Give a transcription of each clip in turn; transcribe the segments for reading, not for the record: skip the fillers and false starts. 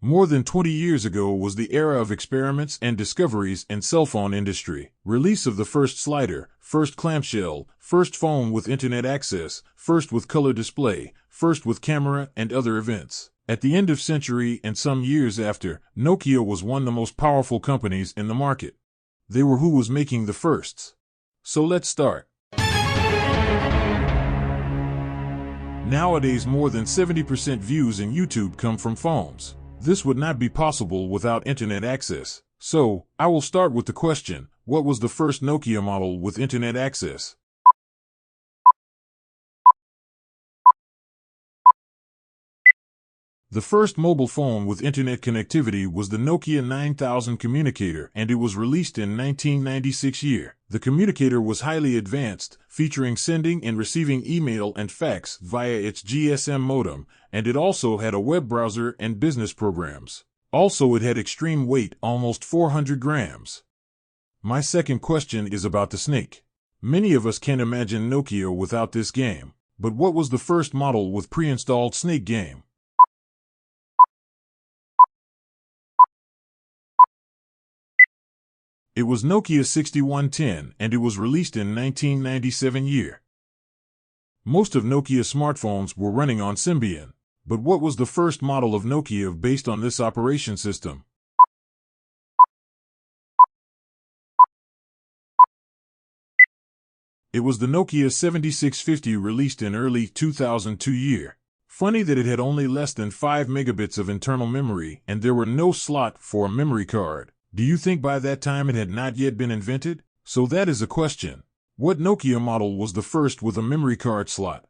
More than 20 years ago was the era of experiments and discoveries in cell phone industry. Release of the first slider, first clamshell, first phone with internet access, first with color display, first with camera and other events. At the end of century and some years after, Nokia was one of the most powerful companies in the market. They were who was making the firsts. So let's start. Nowadays more than 70% views in YouTube come from phones. This would not be possible without internet access. So, I will start with the question, what was the first Nokia model with internet access? The first mobile phone with internet connectivity was the Nokia 9000 communicator, and it was released in 1996 year. The communicator was highly advanced, featuring sending and receiving email and fax via its GSM modem, and it also had a web browser and business programs. Also, it had extreme weight, almost 400 grams. My second question is about the Snake. Many of us can't imagine Nokia without this game. But what was the first model with pre-installed Snake game? It was Nokia 6110, and it was released in 1997 year. Most of Nokia's smartphones were running on Symbian. But what was the first model of Nokia based on this operation system? It was the Nokia 7650, released in early 2002 year. Funny that it had only less than 5 megabits of internal memory, and there were no slot for a memory card. Do you think by that time it had not yet been invented? So that is a question. What Nokia model was the first with a memory card slot?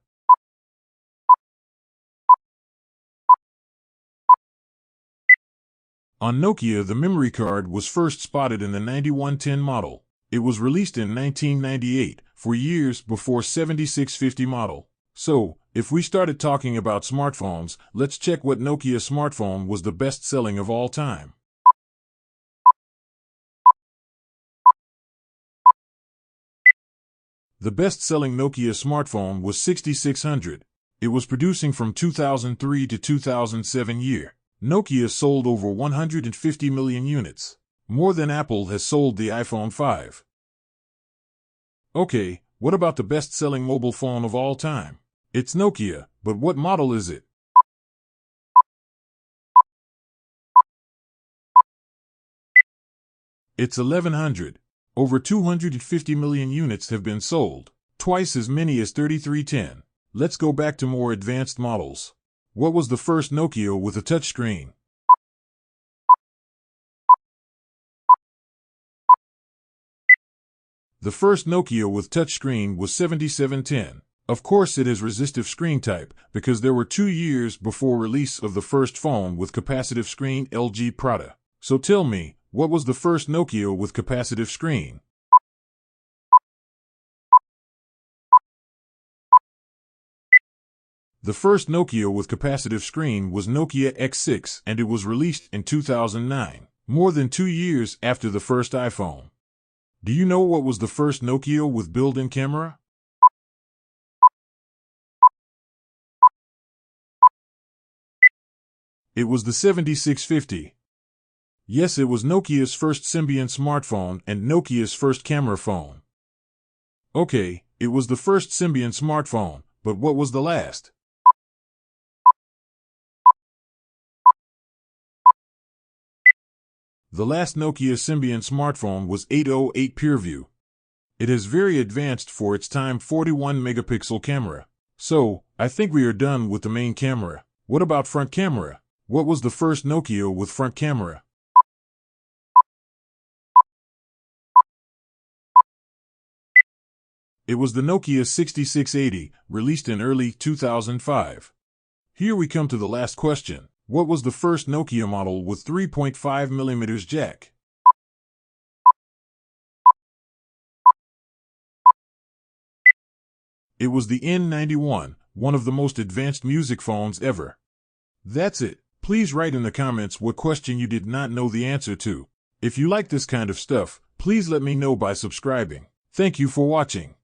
On Nokia, the memory card was first spotted in the 9110 model. It was released in 1998, for years before 7650 model. So, if we started talking about smartphones, let's check what Nokia smartphone was the best-selling of all time. The best-selling Nokia smartphone was 6600. It was producing from 2003 to 2007 year. Nokia sold over 150 million units. More than Apple has sold the iPhone 5. Okay, what about the best-selling mobile phone of all time? It's Nokia, but what model is it? It's 1100. Over 250 million units have been sold, twice as many as 3310. Let's go back to more advanced models. What was the first Nokia with a touchscreen? The first Nokia with touchscreen was 7710. Of course, it has resistive screen type, because there were 2 years before release of the first phone with capacitive screen, LG Prada. So tell me, what was the first Nokia with capacitive screen? The first Nokia with capacitive screen was Nokia X6, and it was released in 2009, more than 2 years after the first iPhone. Do you know what was the first Nokia with built-in camera? It was the 7650. Yes, it was Nokia's first Symbian smartphone and Nokia's first camera phone. Okay, it was the first Symbian smartphone, but what was the last? The last Nokia Symbian smartphone was 808 PureView. It is very advanced for its time, 41 megapixel camera. So, I think we are done with the main camera. What about front camera? What was the first Nokia with front camera? It was the Nokia 6680, released in early 2005. Here we come to the last question. What was the first Nokia model with 3.5mm jack? It was the N91, one of the most advanced music phones ever. That's it. Please write in the comments what question you did not know the answer to. If you like this kind of stuff, please let me know by subscribing. Thank you for watching.